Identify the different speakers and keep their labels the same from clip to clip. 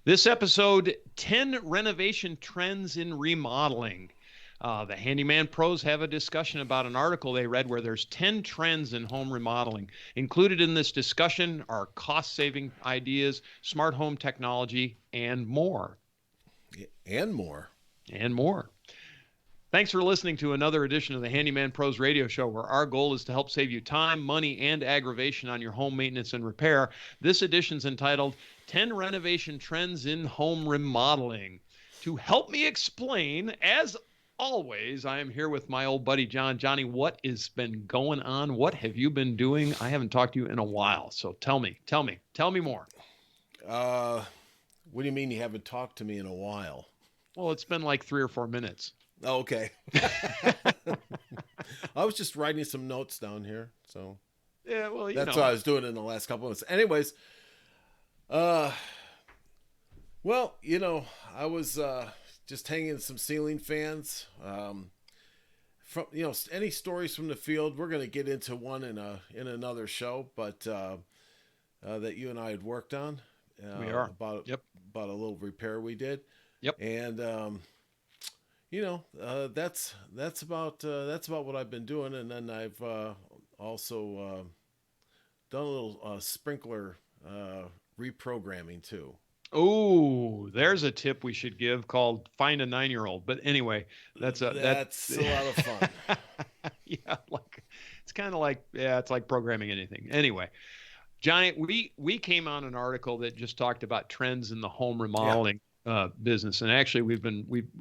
Speaker 1: This episode, 10 renovation trends in remodeling. The Handyman Pros have a discussion about an article they read where there's 10 trends in home remodeling. Included in this discussion are cost-saving ideas, smart home technology, and more.
Speaker 2: And more.
Speaker 1: And more. Thanks for listening to another edition of the Handyman Pros radio show, where our goal is to help save you time, money, and aggravation on your home maintenance and repair. This edition's entitled 10 Renovation Trends in Home Remodeling. To help me explain, as always, I am here with my old buddy John. Johnny, what has been going on? What have you been doing? I haven't talked to you in a while, so tell me more.
Speaker 2: What do you mean you haven't talked to me in a while?
Speaker 1: Well, it's been like 3 or 4 minutes.
Speaker 2: Oh, okay. I was just writing some notes down here, so
Speaker 1: Yeah, well,
Speaker 2: that's what I was doing in the last couple of months. Anyways, well, I was just hanging some ceiling fans. From any stories from the field, we're going to get into one in another show, but that you and I had worked on.
Speaker 1: We are.
Speaker 2: About
Speaker 1: Yep.
Speaker 2: about a little repair we did.
Speaker 1: Yep.
Speaker 2: And that's about what I've been doing, and then I've also done a little sprinkler reprogramming too.
Speaker 1: Oh, there's a tip we should give called find a 9-year-old. But anyway, that's
Speaker 2: a lot of fun.
Speaker 1: Yeah, it's like programming anything. Anyway, Johnny, we came on an article that just talked about trends in the home remodeling business, and actually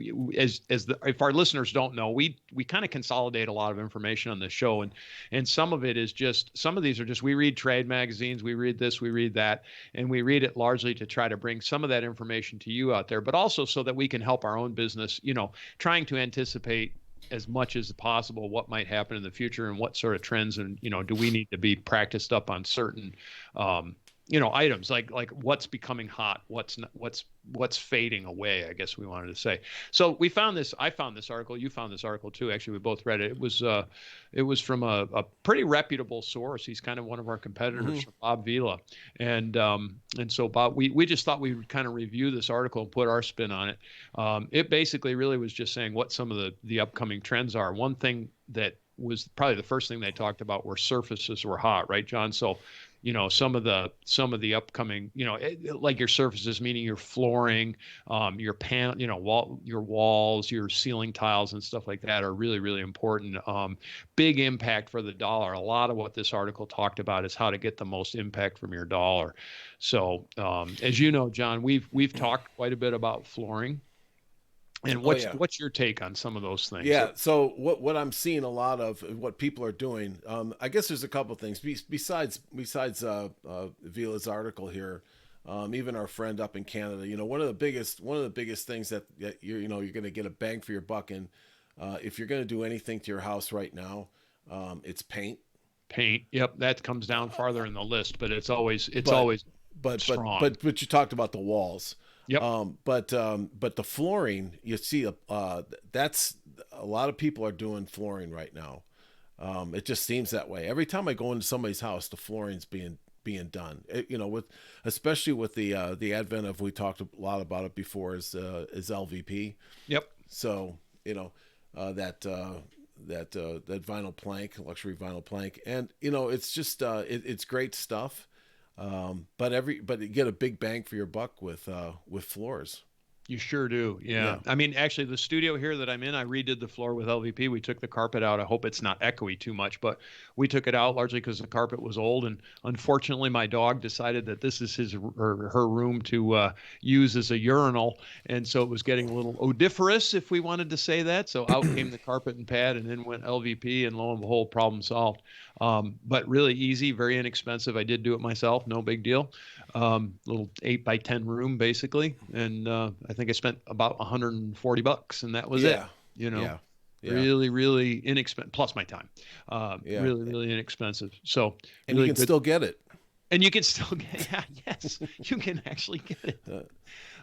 Speaker 1: if our listeners don't know, we kind of consolidate a lot of information on this show, and some of it is just some of these are just we read trade magazines, we read this, we read that, and we read it largely to try to bring some of that information to you out there, but also so that we can help our own business, trying to anticipate as much as possible what might happen in the future and what sort of trends, and do we need to be practiced up on certain items like what's becoming hot, what's fading away, I guess we wanted to say. So I found this article, you found this article too. Actually, we both read it. It was from a pretty reputable source. He's kind of one of our competitors, from Bob Vila. And so Bob, we just thought we would kind of review this article and put our spin on it. It basically really was just saying what some of the upcoming trends are. One thing that was probably the first thing they talked about were surfaces were hot, right, John? So some of the upcoming, like your surfaces, meaning your flooring, your your walls, your ceiling tiles and stuff like that are really, really important. Big impact for the dollar. A lot of what this article talked about is how to get the most impact from your dollar. So, as you know, John, we've talked quite a bit about flooring. And what's your take on some of those things?
Speaker 2: Yeah. So what I'm seeing a lot of what people are doing, I guess there's a couple of things besides Vila's article here. Even our friend up in Canada, one of the biggest things that you're going to get a bang for your buck in, if you're going to do anything to your house right now, it's paint.
Speaker 1: Paint. Yep. That comes down farther in the list, but it's always strong.
Speaker 2: But you talked about the walls.
Speaker 1: Yep.
Speaker 2: But the flooring, you see, that's a lot of people are doing flooring right now. It just seems that way. Every time I go into somebody's house, the flooring's being done. Especially with the advent of, we talked a lot about it before, is LVP.
Speaker 1: Yep.
Speaker 2: So that vinyl plank, luxury vinyl plank, and it's just it's great stuff. But you get a big bang for your buck with floors.
Speaker 1: You sure do. Yeah. I mean, actually, the studio here that I'm in, I redid the floor with LVP. We took the carpet out. I hope it's not echoey too much, but we took it out largely because the carpet was old. And unfortunately, my dog decided that this is his or her room to use as a urinal. And so it was getting a little odiferous, if we wanted to say that. So out came the carpet and pad, and then went LVP, and lo and behold, problem solved. But really easy, very inexpensive. I did do it myself. No big deal. Little 8x10 room, basically. And I think I spent about $140, and that was it. Yeah. Really, really inexpensive, plus my time. Really, really inexpensive. So,
Speaker 2: and
Speaker 1: really
Speaker 2: you can still get it.
Speaker 1: And you can still get, yeah, yes, you can actually get it.
Speaker 2: Uh,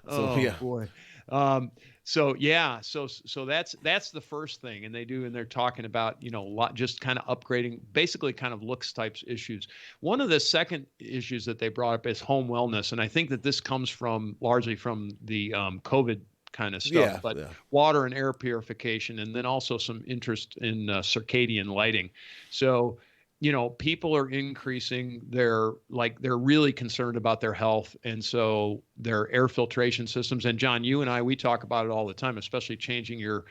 Speaker 2: so
Speaker 1: Oh
Speaker 2: yeah,
Speaker 1: boy. Um, so yeah, so that's the first thing, and they're talking about lot just kind of upgrading, basically kind of looks types issues. One of the second issues that they brought up is home wellness, and I think that this comes from largely from the COVID kind of stuff,
Speaker 2: yeah,
Speaker 1: but
Speaker 2: yeah.
Speaker 1: water and air purification, and then also some interest in circadian lighting. So people are increasing they're really concerned about their health. And so their air filtration systems, and John, you and I, we talk about it all the time, especially changing your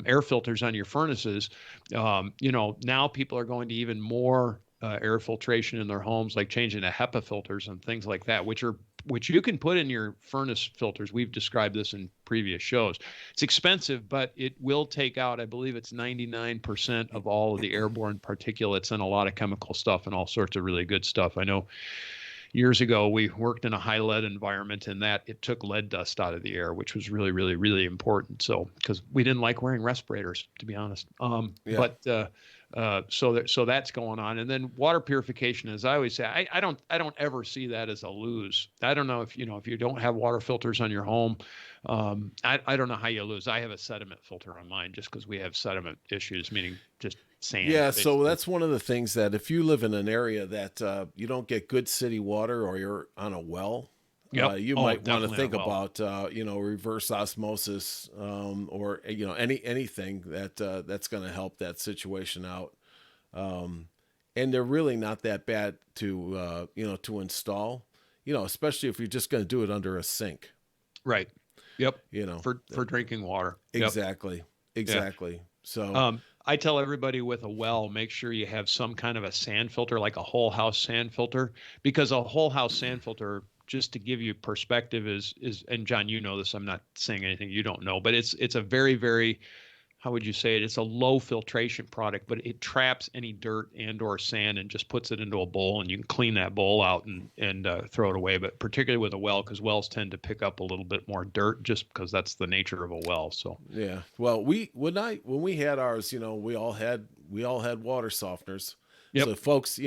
Speaker 1: air filters on your furnaces. Now people are going to even more air filtration in their homes, like changing the HEPA filters and things like that, which you can put in your furnace filters. We've described this in previous shows. It's expensive, but it will take out, I believe it's 99% of all of the airborne particulates and a lot of chemical stuff and all sorts of really good stuff. I know years ago we worked in a high lead environment, and that it took lead dust out of the air, which was really, really, really important. So, because we didn't like wearing respirators, to be honest.
Speaker 2: Yeah.
Speaker 1: So that's going on. And then water purification, as I always say, I don't ever see that as a lose. I don't know if you don't have water filters on your home, I don't know how you lose. I have a sediment filter on mine just because we have sediment issues, meaning just sand,
Speaker 2: Yeah, so
Speaker 1: basically.
Speaker 2: that's one of the things that if you live in an area that you don't get good city water or you're on a well,
Speaker 1: Yep.
Speaker 2: you
Speaker 1: Oh,
Speaker 2: might want to
Speaker 1: definitely on a
Speaker 2: think
Speaker 1: well.
Speaker 2: about reverse osmosis, or anything that that's going to help that situation out. Um, and they're really not that bad to to install. Especially if you're just going to do it under a sink.
Speaker 1: Right. Yep.
Speaker 2: You know,
Speaker 1: For drinking water. Yep.
Speaker 2: exactly,
Speaker 1: Yeah.
Speaker 2: exactly. So
Speaker 1: I tell everybody with a well, make sure you have some kind of a sand filter, like a whole house sand filter, because a whole house sand filter, just to give you perspective, and John, you know this. I'm not saying anything you don't know, but it's a very, very, how would you say it? It's a low filtration product, but it traps any dirt and or sand and just puts it into a bowl, and you can clean that bowl out and throw it away. But particularly with a well, because wells tend to pick up a little bit more dirt, just because that's the nature of a well. So,
Speaker 2: yeah. Well, when we had ours, we all had water softeners.
Speaker 1: yep,
Speaker 2: So folks,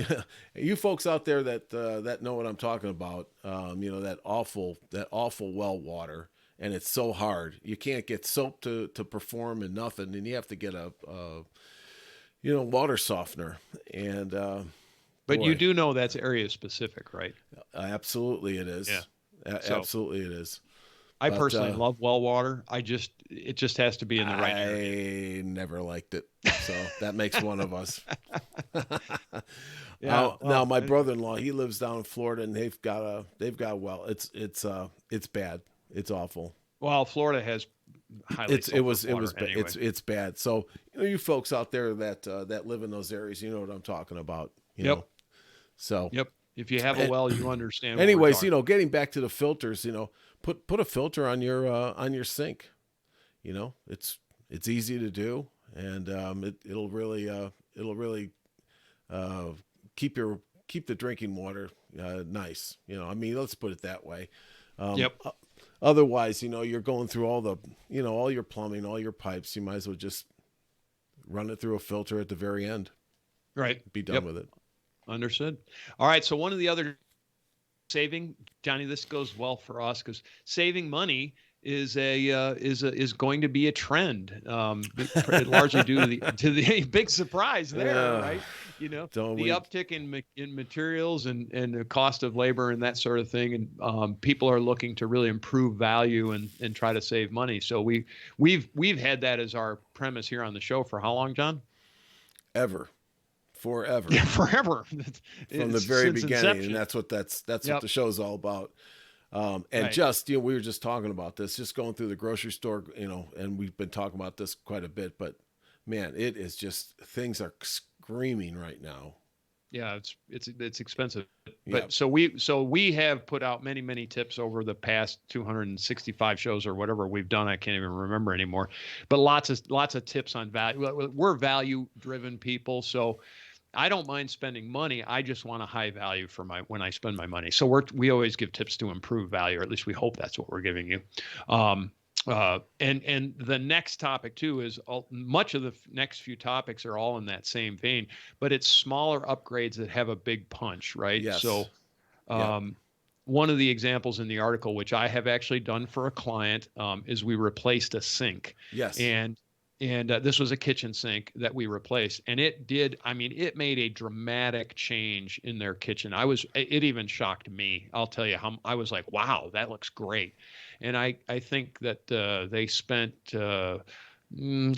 Speaker 2: you folks out there that know what I'm talking about, that awful well water, and it's so hard. You can't get soap to perform and nothing, and you have to get a water softener. And
Speaker 1: but you
Speaker 2: boy,
Speaker 1: do know that's area specific, right?
Speaker 2: absolutely it
Speaker 1: Yeah.
Speaker 2: is.
Speaker 1: So
Speaker 2: Absolutely it is.
Speaker 1: I
Speaker 2: But
Speaker 1: personally love well water. It just has to be in the right area.
Speaker 2: I never liked it. So that makes one of us.
Speaker 1: Yeah.
Speaker 2: Now
Speaker 1: Well,
Speaker 2: my brother-in-law, he lives down in Florida, and they've got well. It's bad. It's awful.
Speaker 1: well, Florida has highly
Speaker 2: It
Speaker 1: sulfur
Speaker 2: was
Speaker 1: water anyway.
Speaker 2: it's bad. So you folks out there that live in those areas, you know what I'm talking about.
Speaker 1: Yep.
Speaker 2: So
Speaker 1: Yep. If you have a
Speaker 2: a-
Speaker 1: well, you understand what we're
Speaker 2: anyways,
Speaker 1: talking.
Speaker 2: getting back to the filters, put a filter on your sink. It's easy to do, and it'll really uh, keep the drinking water nice. I mean, let's put it that way. Um,
Speaker 1: Yep.
Speaker 2: o- Otherwise, you're going through all your plumbing, all your pipes. You might as well just run it through a filter at the very end.
Speaker 1: Right.
Speaker 2: Be done
Speaker 1: Yep.
Speaker 2: with it.
Speaker 1: Understood. All right. So one of the other saving, Johnny, this goes well for us because saving money is going to be a trend, largely due to the big surprise there,
Speaker 2: Yeah.
Speaker 1: right?
Speaker 2: Don't
Speaker 1: The
Speaker 2: we?
Speaker 1: uptick in materials and the cost of labor and that sort of thing, and people are looking to really improve value and try to save money. So we've had that as our premise here on the show for how long, John?
Speaker 2: Ever. Forever.
Speaker 1: Yeah, forever.
Speaker 2: From the
Speaker 1: It's
Speaker 2: very
Speaker 1: since
Speaker 2: beginning, and
Speaker 1: inception.
Speaker 2: that's what
Speaker 1: Yep.
Speaker 2: the show's all about. And
Speaker 1: Right.
Speaker 2: just we were just talking about this, just going through the grocery store, and we've been talking about this quite a bit. But man, it is just things are screaming right now.
Speaker 1: Yeah, it's expensive.
Speaker 2: Yep.
Speaker 1: But so we have put out many tips over the past 265 shows or whatever we've done. I can't even remember anymore. But lots of tips on value. We're value driven people, so I don't mind spending money. I just want a high value for my when I spend my money. So we always give tips to improve value, or at least we hope that's what we're giving you. Um, and the next topic too is much of the next few topics are all in that same vein, but it's smaller upgrades that have a big punch, right? So
Speaker 2: Yes. Yeah.
Speaker 1: One of the examples in the article, which I have actually done for a client, is we replaced a sink,
Speaker 2: Yes.
Speaker 1: and this was a kitchen sink that we replaced, and it did. I mean, it made a dramatic change in their kitchen. It even shocked me. I'll tell you how I was like, wow, that looks great, and I think that they spent.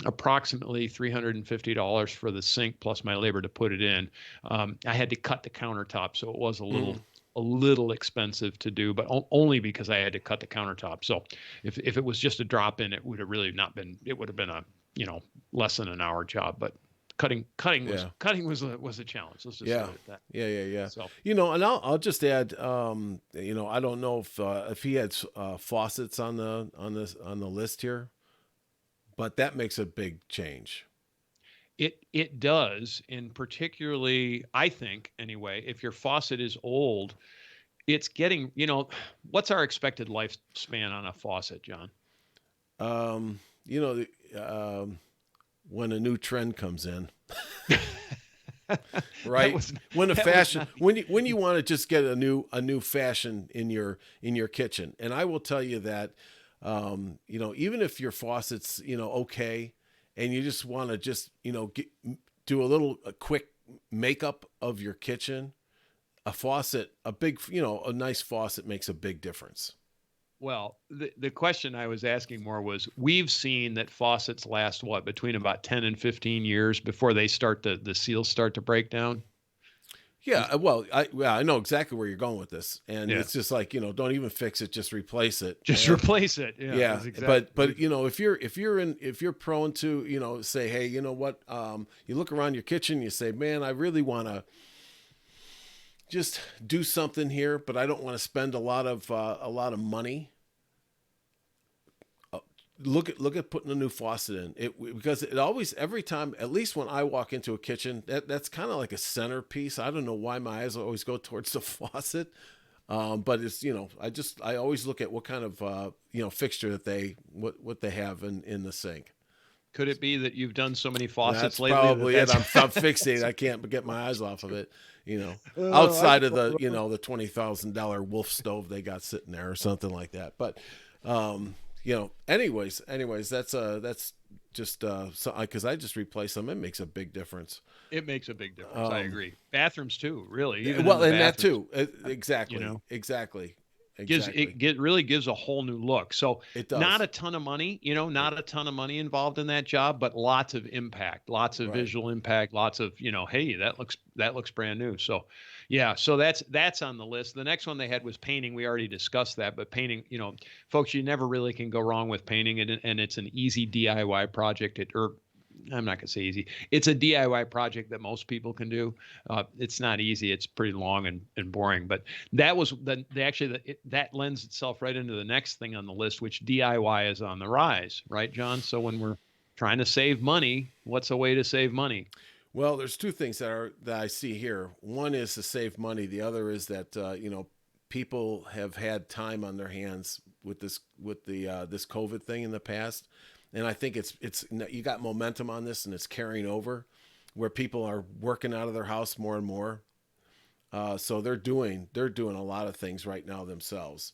Speaker 1: Approximately $350 for the sink plus my labor to put it in. I had to cut the countertop, so it was
Speaker 2: Mm.
Speaker 1: a little expensive to do, but only because I had to cut the countertop. So if it was just a drop in, it would have really not been. It would have been a you know less than an hour job. But
Speaker 2: Yeah.
Speaker 1: cutting was a challenge. Let's just
Speaker 2: Yeah.
Speaker 1: leave it at that.
Speaker 2: Yeah.
Speaker 1: So
Speaker 2: And I'll just add, I don't know if he had faucets on the list here, but that makes a big change.
Speaker 1: it does, and particularly I think anyway, if your faucet is old, it's getting what's our expected lifespan on a faucet, John?
Speaker 2: Um, you know, when a new trend comes in,
Speaker 1: that
Speaker 2: right?
Speaker 1: was
Speaker 2: When a
Speaker 1: that was
Speaker 2: fashion,
Speaker 1: not
Speaker 2: when you want to just get a new fashion in your kitchen, and I will tell you that, even if your faucet's okay, and you just want to just do a quick makeup of your kitchen, a faucet, a nice faucet makes a big difference.
Speaker 1: well, the question I was asking more was we've seen that faucets last what between about 10 and 15 years before they start the seals start to break down.
Speaker 2: Yeah, well, I know exactly where you're going with this, and
Speaker 1: Yeah.
Speaker 2: it's just like don't even fix it, just replace it.
Speaker 1: Just replace it. Yeah,
Speaker 2: Yeah,
Speaker 1: is
Speaker 2: but
Speaker 1: exactly.
Speaker 2: but if you're prone to say, hey, you know what, you look around your kitchen, you say, man, I really want to just do something here, but I don't want to spend a lot of money. Look at putting a new faucet in it, because it always, every time, at least when I walk into a kitchen, that's kind of like a centerpiece. I don't know why my eyes always go towards the faucet. But it's I always look at what kind of fixture that what they have in the sink.
Speaker 1: Could it be that you've done so many faucets
Speaker 2: That's
Speaker 1: lately that
Speaker 2: probably it.
Speaker 1: that's
Speaker 2: I'm fixated. I can't get my eyes off of it.
Speaker 1: I
Speaker 2: Outside of
Speaker 1: can
Speaker 2: the $20,000 Wolf stove they got sitting there or something like that. But anyways, that's just because I just replace them. It makes a big difference.
Speaker 1: it makes a big difference. I
Speaker 2: Um,
Speaker 1: agree. Bathrooms too, really, even in
Speaker 2: well,
Speaker 1: the
Speaker 2: and that
Speaker 1: bathrooms,
Speaker 2: too.
Speaker 1: you
Speaker 2: Exactly,
Speaker 1: know.
Speaker 2: exactly,
Speaker 1: Gives
Speaker 2: exactly.
Speaker 1: it get really gives a whole new look. So
Speaker 2: It
Speaker 1: not
Speaker 2: does.
Speaker 1: a ton of money,
Speaker 2: Nope.
Speaker 1: not a ton of money involved in that job, but lots of impact, lots of
Speaker 2: Right.
Speaker 1: visual impact, lots of, hey, that looks brand new. So yeah, so that's on the list. The next one they had was painting. We already discussed that, but painting, folks, you never really can go wrong with painting, and it's an easy DIY project. Or I'm not gonna say easy. It's a DIY project that most people can do. It's not easy. It's pretty long and boring. But that was that lends itself right into the next thing on the list, which DIY is on the rise, right, John? So when we're trying to save money, what's a way to save money?
Speaker 2: Well, there's two things that I see here. One is to save money. The other is that people have had time on their hands with this COVID thing in the past, and I think it's you got momentum on this, and it's carrying over, where people are working out of their house more and more. So they're doing a lot of things right now themselves.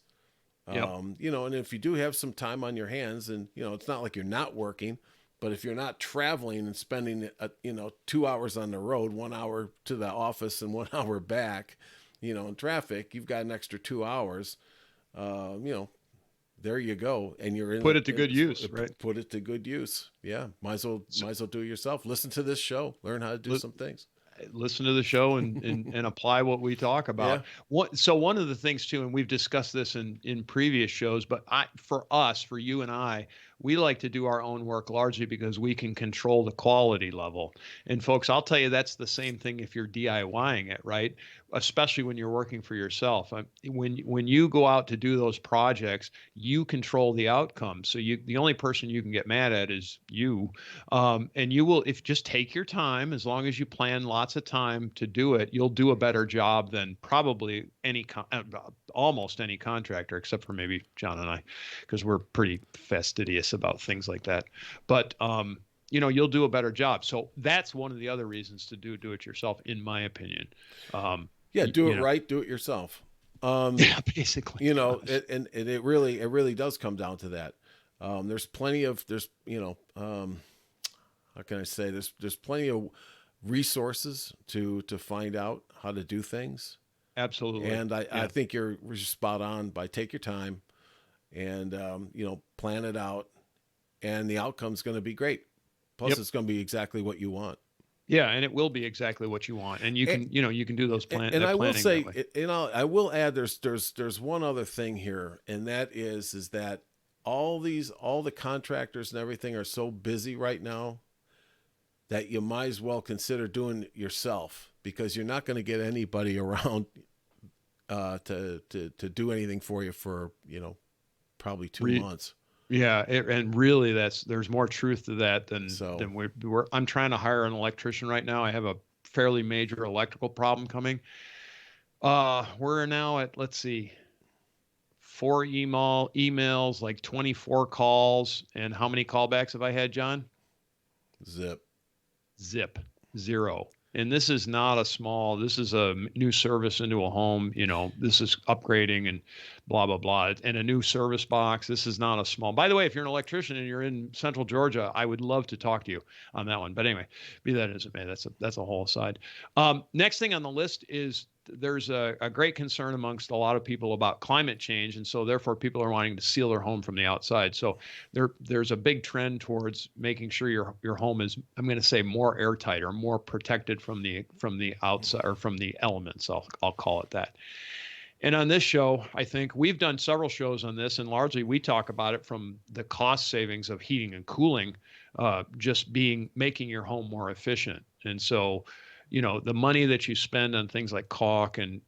Speaker 1: Yep.
Speaker 2: And if you do have some time on your hands, and it's not like you're not working, but if you're not traveling and spending 2 hours on the road, 1 hour to the office and 1 hour back, in traffic, you've got an extra 2 hours. Uh, you know, there you go, and you're
Speaker 1: Put it to good use, right?
Speaker 2: put it to good use. Yeah, might as well do it yourself. Listen to this show, learn how to do
Speaker 1: So,
Speaker 2: some things.
Speaker 1: listen to the show and apply what we talk
Speaker 2: Yeah,
Speaker 1: about. So one of the things too, and we've discussed this in previous shows, but for you and I, we like to do our own work largely because we can control the quality level. And folks, I'll tell you that's the same thing if you're DIYing it, right? Especially when you're working for yourself. When you go out to do those projects, you control the outcome. So the only person you can get mad at is you, and you will, if just take your time, as long as you plan lots of time to do it, you'll do a better job than probably almost any contractor, except for maybe John and I, because we're pretty fastidious about things like that. But you'll do a better job. So that's one of the other reasons to do it yourself, in my opinion. Um,
Speaker 2: yeah,
Speaker 1: y-
Speaker 2: do it
Speaker 1: you know,
Speaker 2: right, do it yourself.
Speaker 1: Yeah, basically, gosh.
Speaker 2: And it really does come down to that. There's plenty of there's how can I say, there's plenty of resources to find out how to do things.
Speaker 1: Absolutely.
Speaker 2: And I
Speaker 1: Yeah.
Speaker 2: think you're spot on by take your time and plan it out, and the outcome's going to be great. Plus,
Speaker 1: Yep.
Speaker 2: it's going to be exactly what you want.
Speaker 1: Yeah, and it will be exactly what you want, and
Speaker 2: And,
Speaker 1: you can do those
Speaker 2: and
Speaker 1: that
Speaker 2: I will
Speaker 1: planning that
Speaker 2: say,
Speaker 1: way.
Speaker 2: I will add, there's one other thing here, and that is that all the contractors and everything are so busy right now that you might as well consider doing it yourself, because you're not going to get anybody around to do anything for you for probably two
Speaker 1: Re,
Speaker 2: months.
Speaker 1: yeah, and really, there's more truth to that
Speaker 2: So
Speaker 1: than we're. I'm trying to hire an electrician right now. I have a fairly major electrical problem coming. We're now at, let's see, four emails, like 24 calls, and how many callbacks have I had, John?
Speaker 2: zip.
Speaker 1: Zip, zero. And this is not a small, this is a new service into a home. This is upgrading and blah, blah, blah. And a new service box. This is not a small. By the way, if you're an electrician and you're in Central Georgia, I would love to talk to you on that one. But anyway, be that as it may, that's a whole aside. Next thing on the list is there's a great concern amongst a lot of people about climate change. And so therefore people are wanting to seal their home from the outside. So there's a big trend towards making sure your home is, I'm going to say, more airtight or more protected from the outside, or from the elements. I'll call it that. And on this show, I think we've done several shows on this, and largely we talk about it from the cost savings of heating and cooling, just making your home more efficient. And so, the money that you spend on things like caulk and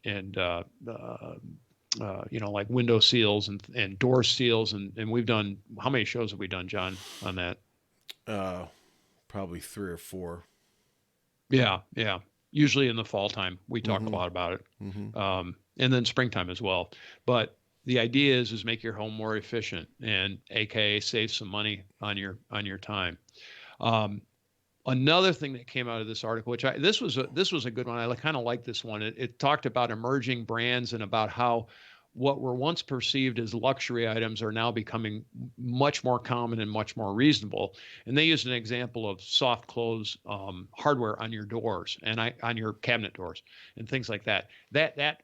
Speaker 1: like window seals and door seals, and we've done, how many shows have we done, John, on that?
Speaker 2: uh Probably three or four.
Speaker 1: Yeah, yeah. Usually in the fall time, we talk a
Speaker 2: Mm-hmm.
Speaker 1: lot about
Speaker 2: Mm-hmm.
Speaker 1: it, and then springtime as well. But the idea is make your home more efficient, and AKA save some money on your time. Um, Another thing that came out of this article, which this was a good one. I kind of like this one. It talked about emerging brands and about how what were once perceived as luxury items are now becoming much more common and much more reasonable. And they used an example of soft close hardware on your doors and on your cabinet doors and things like that. That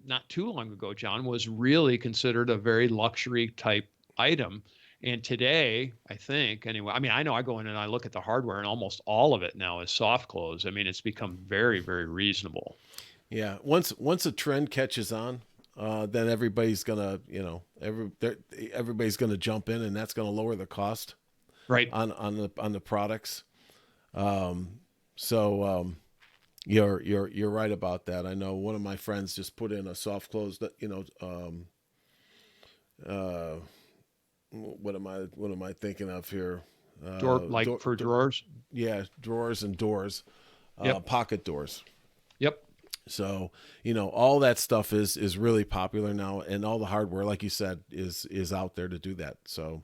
Speaker 1: not too long ago, John, was really considered a very luxury type item. And today, I think, anyway, I mean, I know I go in and I look at the hardware, and almost all of it now is soft close. I mean, it's become very, very reasonable.
Speaker 2: Yeah. Once a trend catches on, then everybody's gonna, everybody's gonna jump in, and that's gonna lower the cost
Speaker 1: Right.
Speaker 2: on the products. Um, so you're right about that. I know one of my friends just put in a soft close. Uh, what am I thinking of here?
Speaker 1: Door, like for drawers.
Speaker 2: Yeah, drawers and doors,
Speaker 1: Yep.
Speaker 2: pocket doors.
Speaker 1: Yep.
Speaker 2: So all that stuff is really popular now, and all the hardware, like you said, is out there to do that. So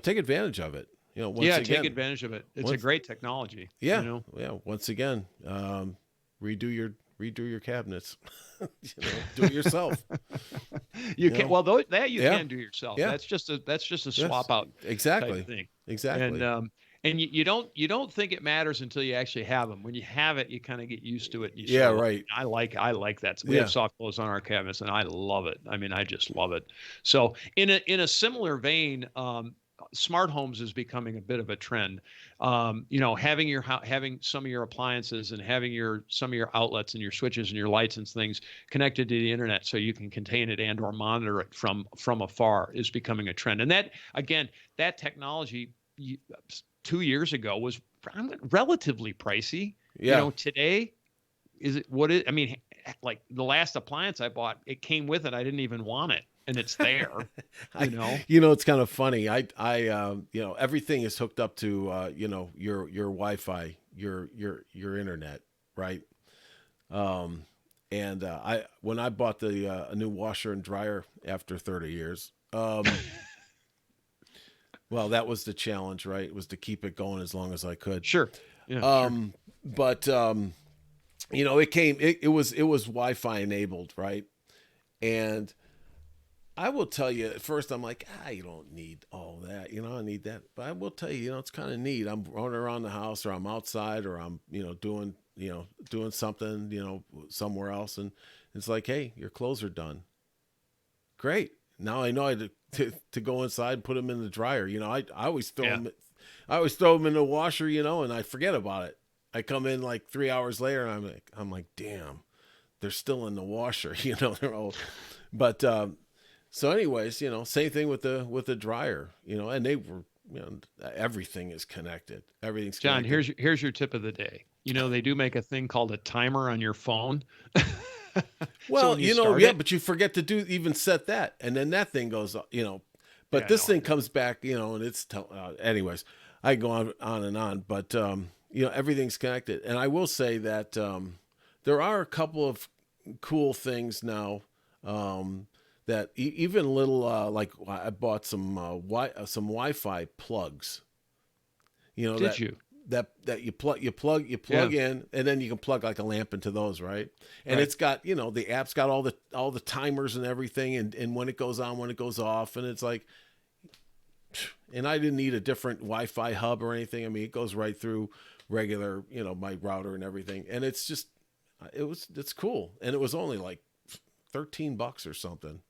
Speaker 2: take advantage of it. Once
Speaker 1: Yeah. Take
Speaker 2: again,
Speaker 1: advantage of it. It's a
Speaker 2: once
Speaker 1: great technology,
Speaker 2: yeah, yeah. Once again, redo your cabinets. Do it yourself.
Speaker 1: You
Speaker 2: You
Speaker 1: can,
Speaker 2: know,
Speaker 1: well, that you
Speaker 2: yeah,
Speaker 1: can do yourself.
Speaker 2: yeah,
Speaker 1: That's just a
Speaker 2: yes,
Speaker 1: swap out type
Speaker 2: exactly,
Speaker 1: thing. And
Speaker 2: exactly.
Speaker 1: you don't think it matters until you actually have them. When you have it, you kind of get used to it, and you
Speaker 2: Yeah,
Speaker 1: sort of like,
Speaker 2: right.
Speaker 1: I like that. We have
Speaker 2: Yeah.
Speaker 1: soft close on our cabinets, and I love it. I mean, I just love it. So in a similar vein, smart homes is becoming a bit of a trend. Having some of your appliances and having some of your outlets and your switches and your lights and things connected to the internet, so you can contain it and or monitor it from afar, is becoming a trend. And that, again, that technology 2 years ago was relatively pricey.
Speaker 2: Yeah.
Speaker 1: Today, is it what it? I mean, like the last appliance I bought, it came with it. I didn't even want it, and it's there.
Speaker 2: I,
Speaker 1: You know.
Speaker 2: it's kind of funny. Everything is hooked up to, your Wi-Fi, your internet, right? Um, and when I bought a new washer and dryer after 30 years, well, that was the challenge, right? It was to keep it going as long as I could.
Speaker 1: Sure. Yeah. Sure.
Speaker 2: But it was Wi-Fi enabled, right? And I will tell you, at first I'm like, you don't need all that, I need that. But I will tell you, it's kind of neat. I'm running around the house, or I'm outside, or I'm, doing something, somewhere else, and it's like, hey, your clothes are done. Great. Now I know to go inside and put them in the dryer. I always throw
Speaker 1: Yeah.
Speaker 2: them, I always throw them in the washer, and I forget about it. I come in like 3 hours later, and I'm like, damn, they're still in the washer. They're all, but so, anyways, same thing with the dryer, and they were, everything is connected. Everything's
Speaker 1: John,
Speaker 2: connected.
Speaker 1: here's your tip of the day. They do make a thing called a timer on your phone. So
Speaker 2: Well,
Speaker 1: when you start
Speaker 2: yeah,
Speaker 1: it,
Speaker 2: but you forget to do even set that, and then that thing goes, But
Speaker 1: yeah,
Speaker 2: this
Speaker 1: no, I
Speaker 2: thing
Speaker 1: agree.
Speaker 2: comes back, and anyways. I go on and on, but everything's connected, and I will say that there are a couple of cool things now. That even little like I bought some Wi-Fi plugs. You know
Speaker 1: Did
Speaker 2: that
Speaker 1: you?
Speaker 2: that you plug
Speaker 1: Yeah,
Speaker 2: in, and then you can plug like a lamp into those, right? And
Speaker 1: right.
Speaker 2: it's got, the app's got all the timers and everything, and when it goes on, when it goes off, and it's like, and I didn't need a different Wi-Fi hub or anything. I mean, it goes right through regular, my router and everything, and it's cool, and it was only like $13 or something.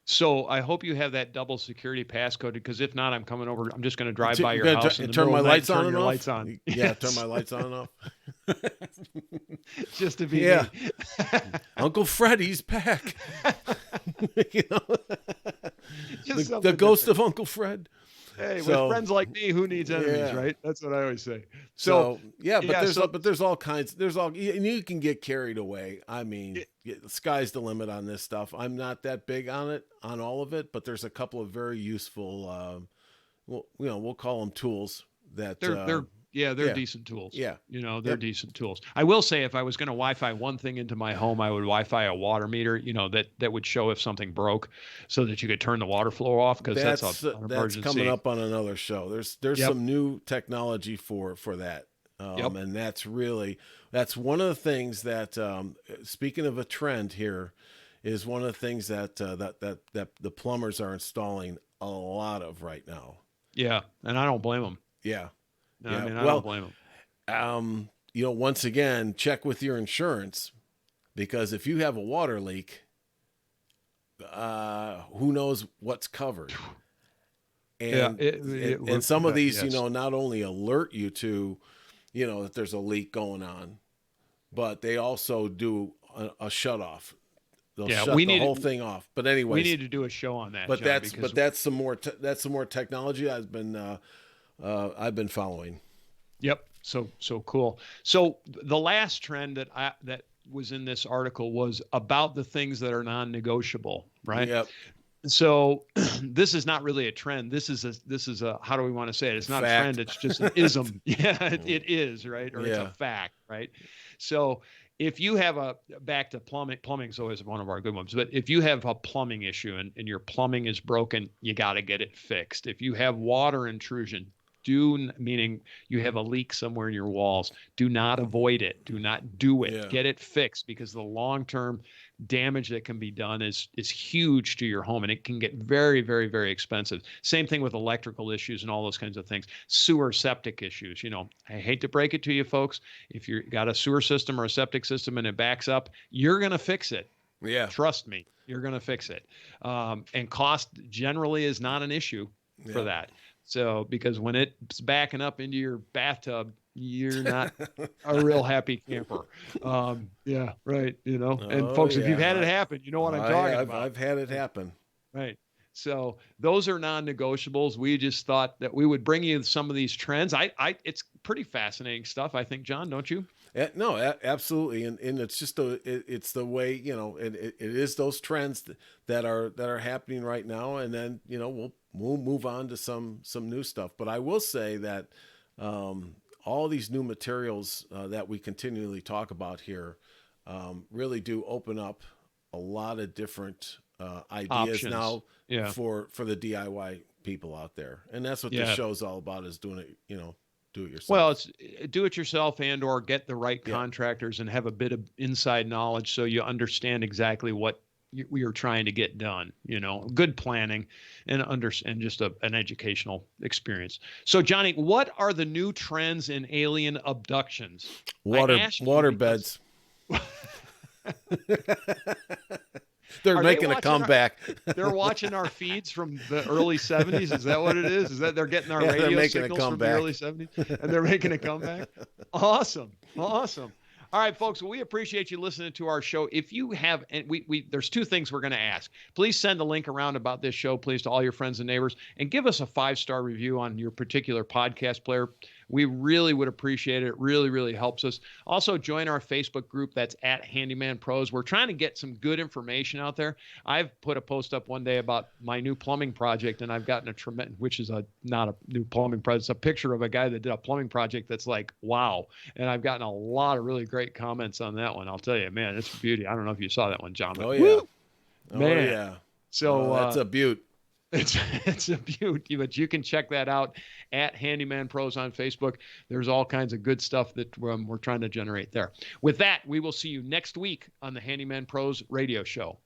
Speaker 1: So I hope you have that double security passcode, because if not, I'm coming over. I'm just going to drive by
Speaker 2: You
Speaker 1: your house in
Speaker 2: gotta
Speaker 1: the
Speaker 2: turn
Speaker 1: middle
Speaker 2: my
Speaker 1: of the night
Speaker 2: lights
Speaker 1: and
Speaker 2: on
Speaker 1: turn
Speaker 2: and
Speaker 1: your
Speaker 2: off.
Speaker 1: lights on.
Speaker 2: Yeah, turn
Speaker 1: Yes,
Speaker 2: my lights on and off.
Speaker 1: just to be
Speaker 2: Yeah,
Speaker 1: me.
Speaker 2: Uncle Freddy's back. you know,
Speaker 1: Just
Speaker 2: the
Speaker 1: something
Speaker 2: ghost
Speaker 1: different.
Speaker 2: of Uncle Fred.
Speaker 1: Hey, with
Speaker 2: So
Speaker 1: friends like me, who needs enemies,
Speaker 2: yeah,
Speaker 1: right? That's what I always say. So,
Speaker 2: so yeah, but
Speaker 1: yeah,
Speaker 2: there's
Speaker 1: so
Speaker 2: but there's all kinds. There's all, and you can get carried away. I mean,
Speaker 1: it,
Speaker 2: the sky's the limit on this stuff. I'm not that big on it, on all of it, but there's a couple of very useful. Well, we'll call them tools that.
Speaker 1: they're yeah, they're
Speaker 2: Yeah,
Speaker 1: decent tools.
Speaker 2: yeah,
Speaker 1: They're
Speaker 2: yep.
Speaker 1: decent tools. I will say, if I was going to Wi-Fi one thing into my home, I would Wi-Fi a water meter, that would show if something broke, so that you could turn the water flow off, because that's an
Speaker 2: That's coming
Speaker 1: emergency.
Speaker 2: up on another show. There's
Speaker 1: Yep.
Speaker 2: some new technology for that,
Speaker 1: Yep.
Speaker 2: and that's one of the things that, speaking of a trend here, is one of the things that the plumbers are installing a lot of right now.
Speaker 1: Yeah. And I don't blame them.
Speaker 2: Yeah,
Speaker 1: I
Speaker 2: yeah.
Speaker 1: mean, I don't
Speaker 2: Well,
Speaker 1: blame them.
Speaker 2: once again, check with your insurance, because if you have a water leak, who knows what's covered.
Speaker 1: Yeah.
Speaker 2: and and
Speaker 1: We're,
Speaker 2: some of these,
Speaker 1: yes.
Speaker 2: not only alert you to, that there's a leak going on, but they also do a shut off. They'll
Speaker 1: Yeah.
Speaker 2: shut the whole thing off. But
Speaker 1: We
Speaker 2: anyways,
Speaker 1: need to do a show on that,
Speaker 2: but
Speaker 1: John,
Speaker 2: that's
Speaker 1: because
Speaker 2: but that's some more technology I've been following.
Speaker 1: yep. So cool. So the last trend that was in this article was about the things that are non-negotiable, right?
Speaker 2: Yep.
Speaker 1: So this is not really a trend. This is a how do we want to say it? It's not a trend.
Speaker 2: Fact.
Speaker 1: It's just an ism. Yeah, it is, right? Or it's a
Speaker 2: Yeah.
Speaker 1: fact, right? So if you have a back to plumbing's always one of our good ones. But if you have a plumbing issue, and your plumbing is broken, you got to get it fixed. If you have water intrusion, meaning you have a leak somewhere in your walls, do not avoid it. Do not do it.
Speaker 2: Yeah.
Speaker 1: Get it fixed, because the long-term damage that can be done is huge to your home, and it can get very, very, very expensive. Same thing with electrical issues and all those kinds of things. Sewer, septic issues. I hate to break it to you folks, if you got a sewer system or a septic system and it backs up, you're going to fix it.
Speaker 2: Yeah.
Speaker 1: Trust me, you're going to fix it. And cost generally is not an issue for
Speaker 2: Yeah.
Speaker 1: that. So, because when it's backing up into your bathtub, you're not a real happy camper. Yeah, right. And
Speaker 2: Oh
Speaker 1: folks, if you've
Speaker 2: yeah.
Speaker 1: had it happen, you know what I'm talking about.
Speaker 2: I've had it happen.
Speaker 1: Right. So those are non-negotiables. We just thought that we would bring you some of these trends. It's pretty fascinating stuff, I think, John, don't you?
Speaker 2: No, absolutely, and it's just it's the way, it is those trends that are happening right now, and then we'll move on to some new stuff. But I will say that, all these new materials that we continually talk about here, really do open up a lot of different ideas
Speaker 1: Options.
Speaker 2: now
Speaker 1: Yeah.
Speaker 2: for the DIY people out there, and that's what this
Speaker 1: Yeah.
Speaker 2: show's all about, is doing it, do it
Speaker 1: Well,
Speaker 2: yourself.
Speaker 1: it's do it yourself, and/or get the right
Speaker 2: Yeah,
Speaker 1: contractors and have a bit of inside knowledge, so you understand exactly we are trying to get done. Good planning and just an educational experience. So, Johnny, what are the new trends in alien abductions? I asked you
Speaker 2: Water
Speaker 1: because
Speaker 2: beds. They're
Speaker 1: are they
Speaker 2: making a
Speaker 1: watching
Speaker 2: comeback.
Speaker 1: they're watching our feeds from the early 70s. Is that what it is? Is that they're getting our
Speaker 2: Yeah, they're
Speaker 1: radio
Speaker 2: making a
Speaker 1: signals from the early
Speaker 2: comeback.
Speaker 1: 70s and they're making a comeback? Awesome. Awesome. All right, folks, we appreciate you listening to our show. If you have, and there's two things we're going to ask. Please send a link around about this show, please, to all your friends and neighbors, and give us a 5-star review on your particular podcast player. We really would appreciate it. It really, really helps us. Also, join our Facebook group. That's at Handyman Pros. We're trying to get some good information out there. I've put a post up one day about my new plumbing project, and I've gotten a tremendous, which is not a new plumbing project. It's a picture of a guy that did a plumbing project that's like, wow. And I've gotten a lot of really great comments on that one. I'll tell you, man, it's a beauty. I don't know if you saw that one, John, but
Speaker 2: Oh yeah.
Speaker 1: woo,
Speaker 2: Oh
Speaker 1: man.
Speaker 2: yeah.
Speaker 1: So
Speaker 2: That's a beaut.
Speaker 1: it's a beauty, but you can check that out at Handyman Pros on Facebook. There's all kinds of good stuff that we're trying to generate there. With that, we will see you next week on the Handyman Pros radio show.